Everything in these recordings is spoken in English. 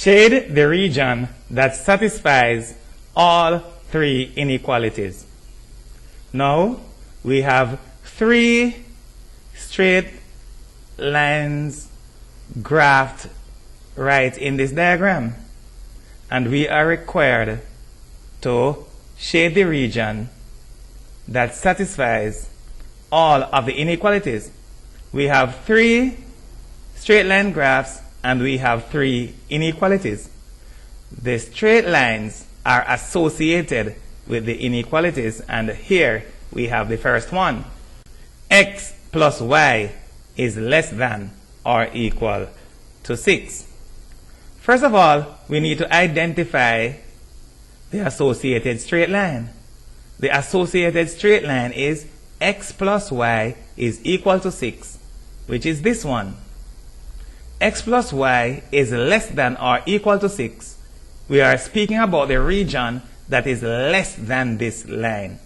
Shade the region that satisfies all three inequalities. Now, we have three straight lines graphed right in this diagram. And we are required to shade the region that satisfies all of the inequalities. We have three straight line graphs and we have three inequalities. The straight lines are associated with the inequalities, and here we have the first one. X plus y is less than or equal to 6. First of all, we need to identify the associated straight line. The associated straight line is x plus y is equal to 6, which is this one. X plus y is less than or equal to 6. We are speaking about the region that is less than this line.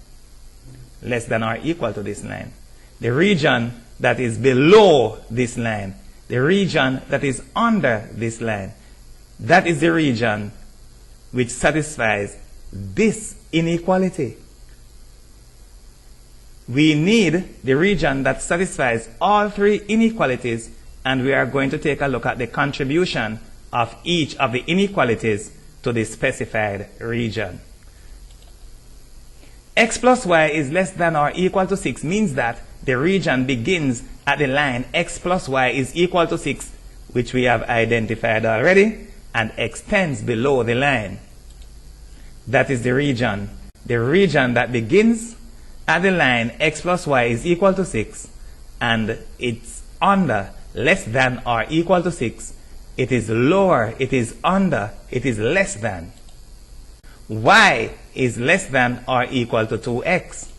Less than or equal to this line. The region that is below this line. The region that is under this line. That is the region which satisfies this inequality. We need the region that satisfies all three inequalities, and we are going to take a look at the contribution of each of the inequalities to the specified region. X plus y is less than or equal to 6 means that the region begins at the line x plus y is equal to 6, which we have identified already, and extends below the line. That is the region. The region that begins at the line x plus y is equal to 6, and it's under, less than or equal to 6. It is lower, it is under, it is less than. Y is less than or equal to 2x.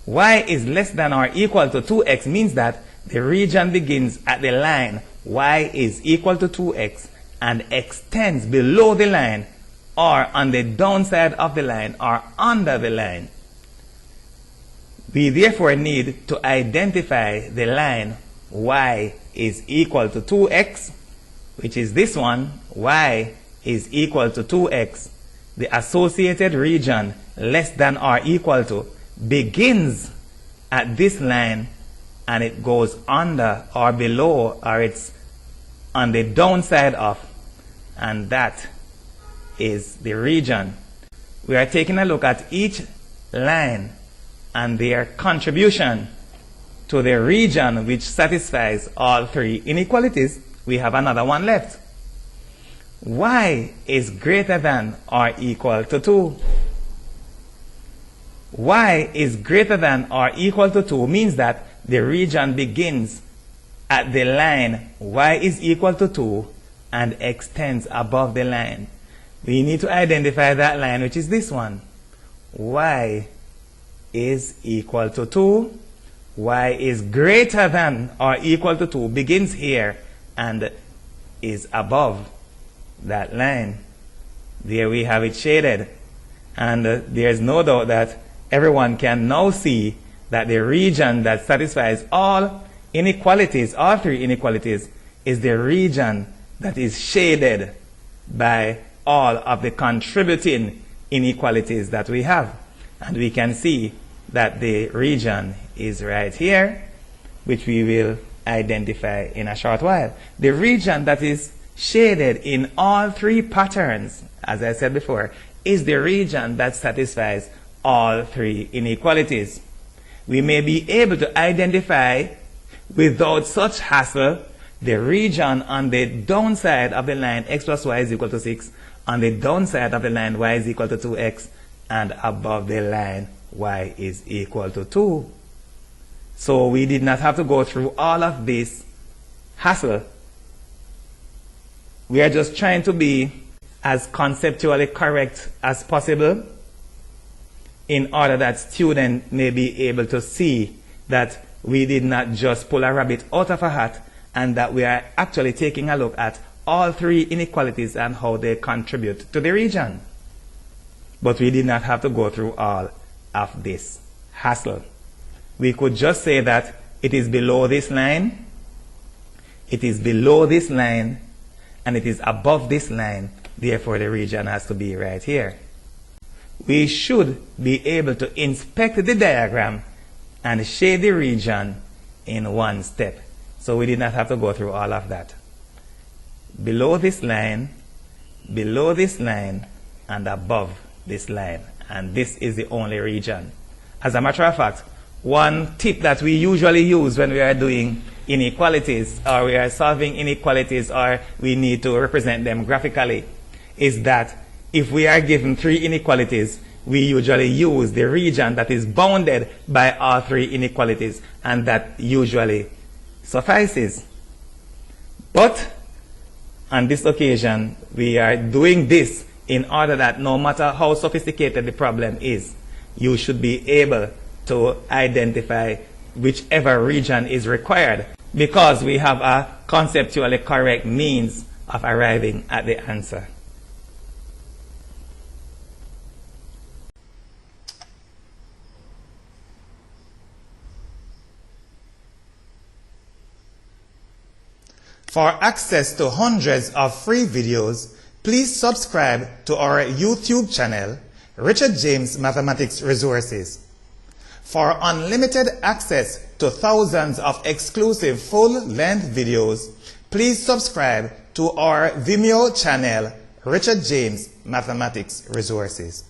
Y is less than or equal to 2x means that the region begins at the line y is equal to 2x and extends below the line or on the downside of the line or under the line. We therefore need to identify the line y is equal to 2x, which is this one. Y is equal to 2x. The associated region less than or equal to begins at this line and it goes under or below, or it's on the downside of, and that is the region. We are taking a look at each line and their contribution to the region which satisfies all three inequalities. We have another one left. Y is greater than or equal to 2. Y is greater than or equal to 2 means that the region begins at the line y is equal to 2 and extends above the line. We need to identify that line, which is this one. Y is equal to 2. Y is greater than or equal to 2 begins here and is above that line. There we have it shaded. And there's no doubt that everyone can now see that the region that satisfies all inequalities, all three inequalities, is the region that is shaded by all of the contributing inequalities that we have. And we can see that the region is right here, which we will identify in a short while. The region that is shaded in all three patterns, as I said before, is the region that satisfies all three inequalities. We may be able to identify without such hassle the region on the downside of the line x plus y is equal to 6, on the downside of the line y is equal to 2x, and above the line y is equal to 2. So we did not have to go through all of this hassle. We are just trying to be as conceptually correct as possible in order that students may be able to see that we did not just pull a rabbit out of a hat, and that we are actually taking a look at all three inequalities and how they contribute to the region. But we did not have to go through all of this hassle. We could just say that it is below this line, it is below this line, and it is above this line, therefore the region has to be right here. We should be able to inspect the diagram and shade the region in one step. So we did not have to go through all of that. Below this line, and above this line. And this is the only region. As a matter of fact, one tip that we usually use when we are doing inequalities, or we are solving inequalities, or we need to represent them graphically, is that if we are given three inequalities, we usually use the region that is bounded by all three inequalities, and that usually suffices. But on this occasion, we are doing this in order that no matter how sophisticated the problem is, you should be able to identify whichever region is required, because we have a conceptually correct means of arriving at the answer. For access to hundreds of free videos, please subscribe to our YouTube channel, Richard James Mathematics Resources. For unlimited access to thousands of exclusive full-length videos, please subscribe to our Vimeo channel, Richard James Mathematics Resources.